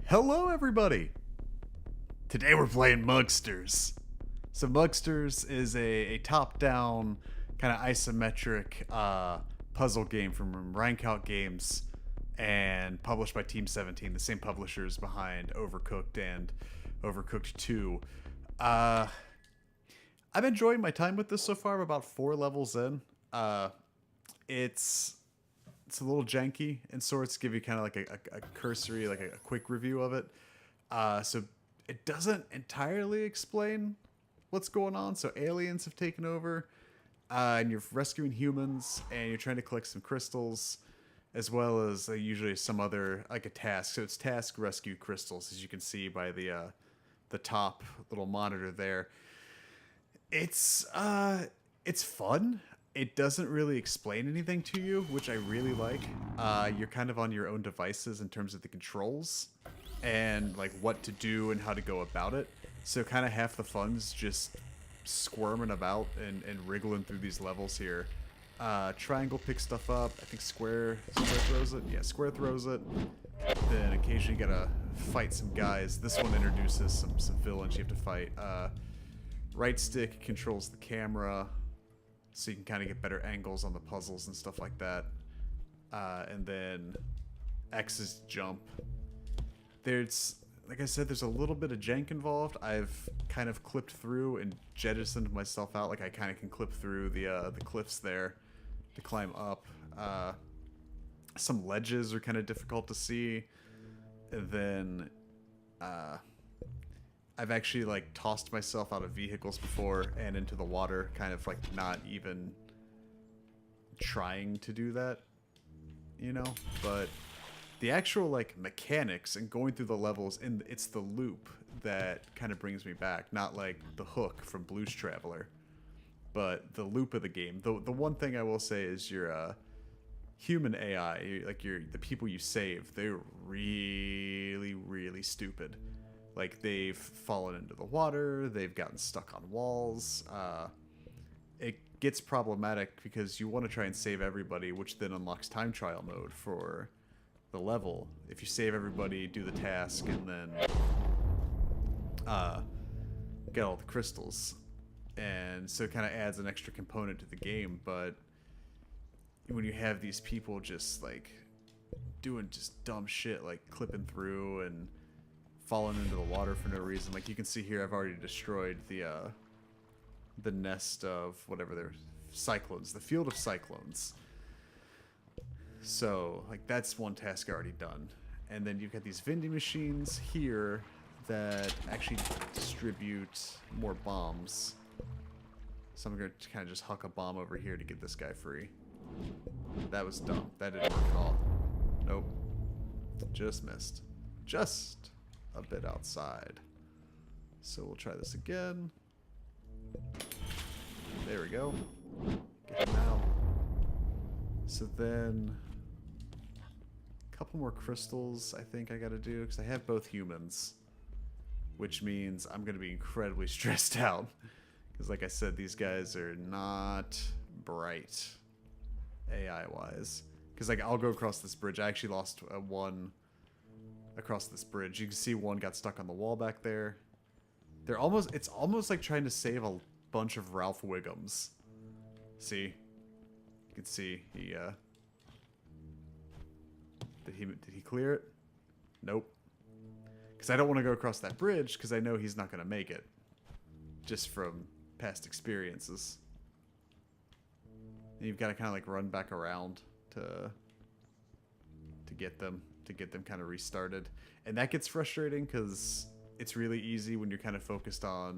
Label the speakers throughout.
Speaker 1: Hello, everybody! Today we're playing Mugsters. So Mugsters is a top-down, kind of isometric puzzle game from Reinkout Games and published by Team 17, the same publishers behind Overcooked and Overcooked 2. Uh, I'm enjoying my time with this so far. I'm about 4 levels in. It's it's a little janky in sorts. Give you kind of like a cursory, like a quick review of it. So it doesn't entirely explain what's going on. So aliens have taken over, and you're rescuing humans, and you're trying to collect some crystals, as well as usually some other like a task. So it's task rescue crystals, as you can see by the top little monitor there. It's fun. It doesn't really explain anything to you, which I really like. You're kind of on your own devices in terms of the controls and like what to do and how to go about it. So kind of half the fun's just squirming about and wriggling through these levels here. Triangle picks stuff up. I think square throws it. Yeah, square throws it. Then occasionally you gotta fight some guys. This one introduces some villains you have to fight. Right stick controls the camera, so you can kind of get better angles on the puzzles and stuff like that. And then X is jump. There's, like I said, there's a little bit of jank involved. I've kind of clipped through and jettisoned myself out. Like I kind of can clip through the cliffs there to climb up. Some ledges are kind of difficult to see. And then I've actually like tossed myself out of vehicles before and into the water, kind of like not even trying to do that, you know? But the actual like mechanics and going through the levels, and it's the loop that kind of brings me back, not like the hook from Blues Traveler, but the loop of the game. The one thing I will say is your human AI, like the people you save, they're really stupid. Like, they've fallen into the water, they've gotten stuck on walls. It gets problematic because you want to try and save everybody, which then unlocks time trial mode for the level. If you save everybody, do the task, and then get all the crystals. And so it kind of adds an extra component to the game, but when you have these people just, like, doing just dumb shit, like clipping through and falling into the water for no reason. Like you can see here, I've already destroyed the nest of whatever they're cyclones, the field of cyclones. So like that's one task already done. And then you've got these vending machines here that actually distribute more bombs. So I'm gonna kind of just huck a bomb over here to get this guy free. That was dumb. That didn't work at all. Nope. Just missed. Just a bit outside. So we'll try this again. There we go. Get him out. So then a couple more crystals I think I gotta do, because I have both humans, which means I'm gonna be incredibly stressed out, because like I said, these guys are not bright AI wise. Because like I'll go across this bridge. I actually lost one across this bridge. You can see one got stuck on the wall back there. It's almost like trying to save a bunch of Ralph Wiggums. See? You can see he did he clear it? Nope. Because I don't want to go across that bridge because I know he's not going to make it. Just from past experiences. And you've got to kind of like run back around to get them kind of restarted. And that gets frustrating because it's really easy when you're kind of focused on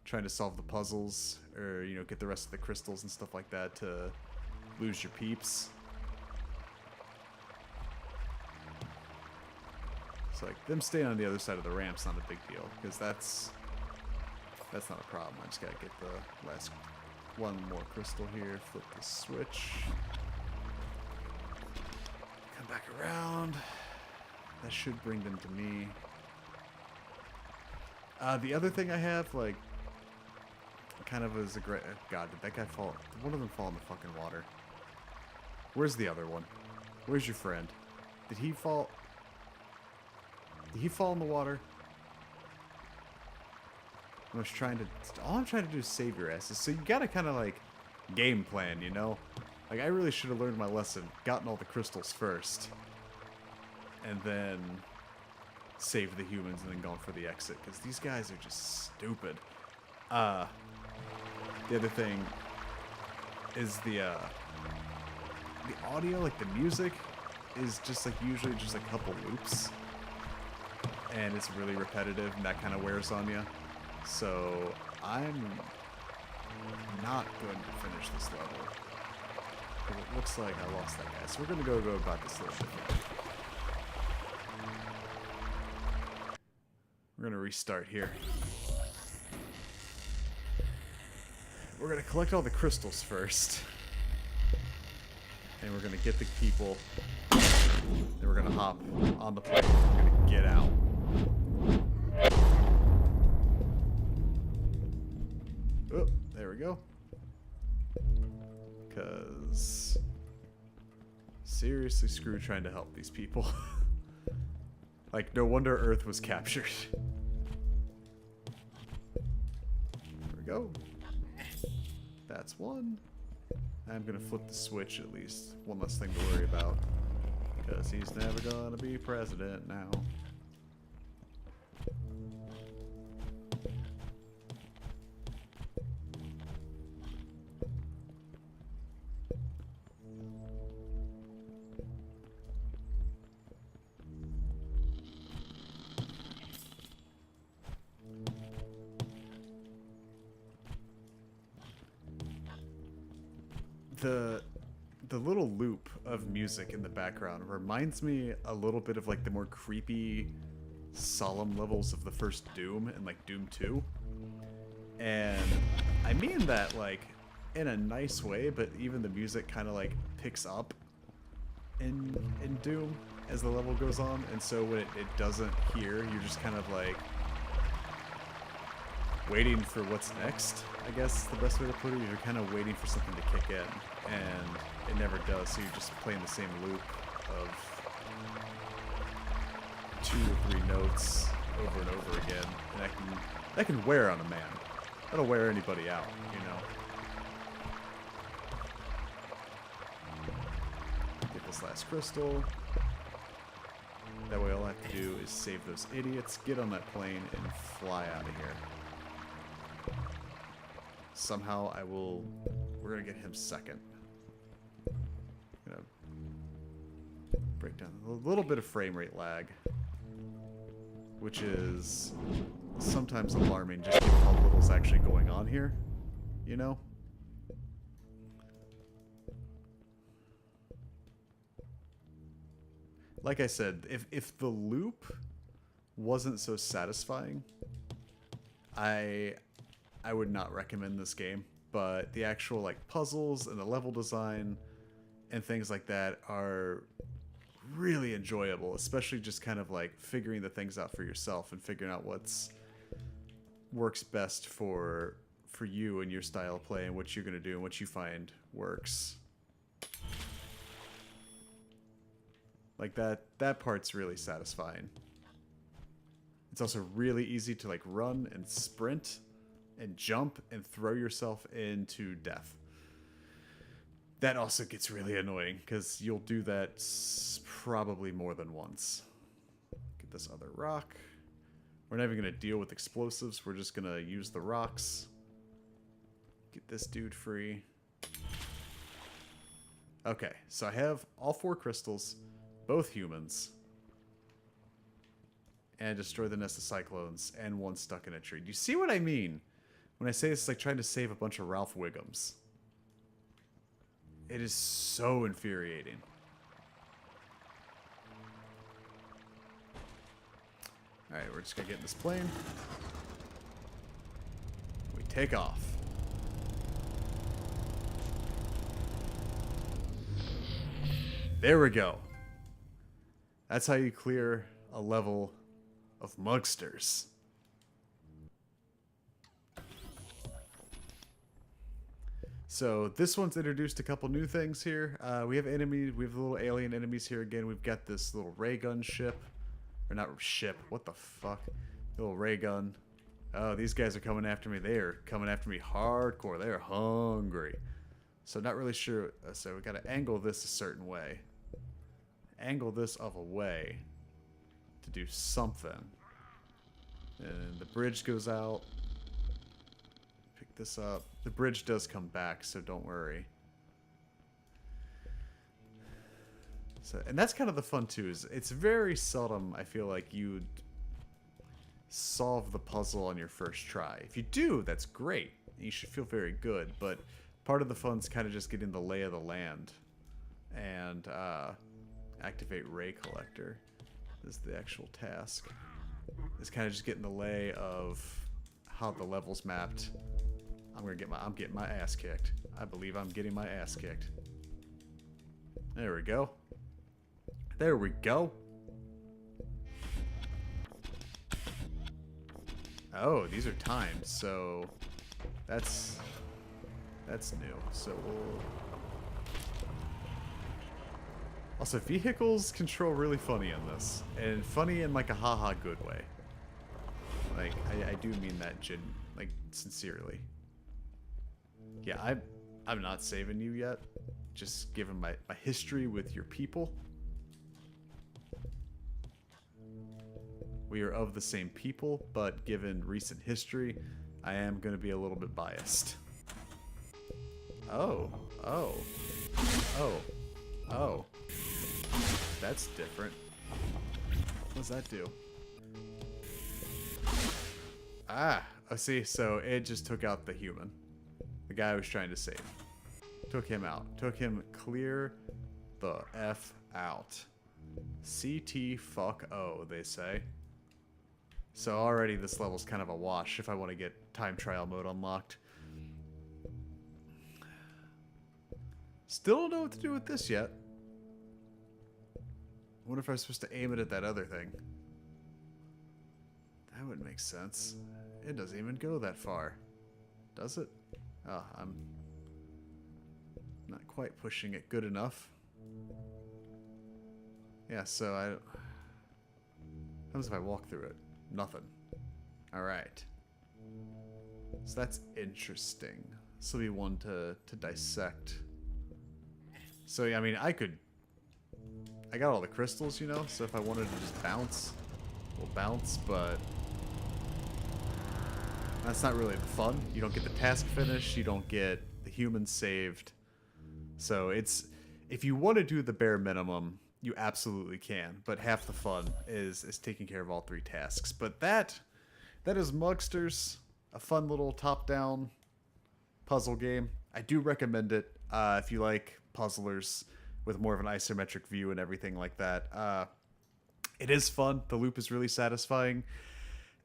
Speaker 1: trying to solve the puzzles or, you know, get the rest of the crystals and stuff like that to lose your peeps. So like them staying on the other side of the ramp's not a big deal because that's not a problem. I just gotta get the last one more crystal here, flip the switch. Come back around. That should bring them to me. The other thing I have, like, kind of is a great... God, did that guy fall? Did one of them fall in the fucking water? Where's the other one? Where's your friend? Did he fall? Did he fall in the water? I was trying to... All I'm trying to do is save your asses. So you gotta kind of, like, game plan, you know? Like, I really should have learned my lesson. Gotten all the crystals first. And then... saved the humans and then gone for the exit. Because these guys are just stupid. The other thing is the audio, like the music, is just like usually just a couple loops. And it's really repetitive and that kind of wears on you. So I'm not going to finish this level. It looks like I lost that guy. So we're going to go about this a little bit. We're going to restart here. We're going to collect all the crystals first. And we're going to get the people. Then we're going to hop on the plane. We're going to get out. Oh, there we go. Because... seriously, screw trying to help these people. Like, no wonder Earth was captured. There we go. That's one. I'm gonna flip the switch at least. One less thing to worry about. Because he's never gonna be president now. The little loop of music in the background reminds me a little bit of like the more creepy, solemn levels of the first Doom and like Doom 2. And I mean that like in a nice way, but even the music kind of like picks up in Doom as the level goes on, and so when it doesn't hear, you're just kind of like waiting for what's next, I guess is the best way to put it. You're kind of waiting for something to kick in, and it never does, so you're just playing the same loop of 2 or 3 notes over and over again, and that can wear on a man. That'll wear anybody out, you know. Get this last crystal. That way all I have to do is save those idiots, get on that plane, and fly out of here. Somehow we're gonna get him second. Gonna break down a little bit of frame rate lag, which is sometimes alarming just given how little's actually going on here, you know? Like I said, if the loop wasn't so satisfying, I would not recommend this game, but the actual like puzzles and the level design and things like that are really enjoyable, especially just kind of like figuring the things out for yourself and figuring out what's works best for you and your style of play and what you're going to do and what you find works. Like that part's really satisfying. It's also really easy to like run and sprint and jump and throw yourself into death. That also gets really annoying because you'll do that probably more than once. Get this other rock. We're not even going to deal with explosives. We're just going to use the rocks. Get this dude free. Okay, so I have all 4 crystals, both humans, and destroy the nest of cyclones, and one stuck in a tree. Do you see what I mean when I say it's like trying to save a bunch of Ralph Wiggums? It is so infuriating. Alright, we're just gonna get in this plane. We take off. There we go. That's how you clear a level of Mugsters. So this one's introduced a couple new things here. We have enemies. We have little alien enemies here again. We've got this little ray gun ship Or not ship. What the fuck? Little ray gun. Oh, these guys are coming after me. They are coming after me hardcore. They are hungry. So not really sure. So we got to angle this a certain way. Angle this of a way to do something. And the bridge goes out. Pick this up. The bridge does come back, so don't worry. So, and that's kind of the fun too. Is it's very seldom I feel like you'd solve the puzzle on your first try. If you do, that's great. You should feel very good. But part of the fun's kind of just getting the lay of the land and activate Ray Collector is the actual task. It's kind of just getting the lay of how the level's mapped. I'm getting my ass kicked. I believe I'm getting my ass kicked. There we go. There we go. Oh, these are timed, so that's new. So we'll... Also, vehicles control really funny in this, and funny in like a haha good way. Like I do mean that sincerely. Yeah, I'm not saving you yet. Just given my history with your people. We are of the same people, but given recent history, I am going to be a little bit biased. Oh. That's different. What does that do? Ah, oh, see, so it just took out the human. The guy I was trying to save. Took him out. Took him clear the F out. CT fuck O, they say. So already this level's kind of a wash if I want to get time trial mode unlocked. Still don't know what to do with this yet. I wonder if I was supposed to aim it at that other thing. That would make sense. It doesn't even go that far. Does it? Oh, I'm not quite pushing it good enough. Yeah, so what happens if I walk through it? Nothing. Alright. So that's interesting. This will be one to dissect. So, I mean, I got all the crystals, you know, so if I wanted to just bounce, we'll bounce, but that's not really the fun. You don't get the task finished, you don't get the humans saved. So if you want to do the bare minimum, you absolutely can, but half the fun is taking care of all three tasks. But that is Mugsters, a fun little top-down puzzle game. I do recommend it if you like puzzlers with more of an isometric view and everything like that. It is fun. The loop is really satisfying.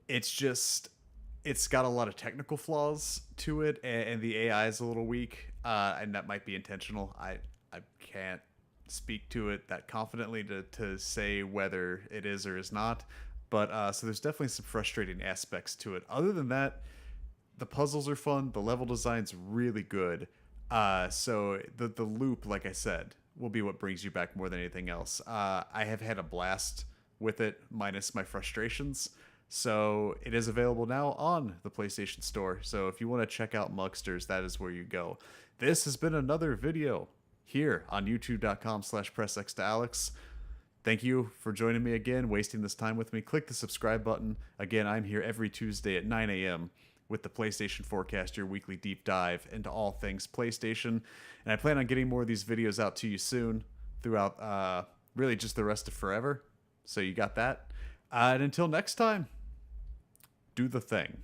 Speaker 1: It's got a lot of technical flaws to it, and the AI is a little weak, and that might be intentional. I can't speak to it that confidently to say whether it is or is not, but so there's definitely some frustrating aspects to it. Other than that, the puzzles are fun, the level design's really good, so the loop, like I said, will be what brings you back more than anything else. I have had a blast with it, minus my frustrations. So it is available now on the PlayStation Store. So if you want to check out Mugsters, that is where you go. This has been another video here on youtube.com/pressx2alex. Thank you for joining me again, wasting this time with me. Click the subscribe button. Again, I'm here every Tuesday at 9 a.m. with the PlayStation Forecast, your weekly deep dive into all things PlayStation. And I plan on getting more of these videos out to you soon throughout really just the rest of forever. So you got that. And until next time, do the thing.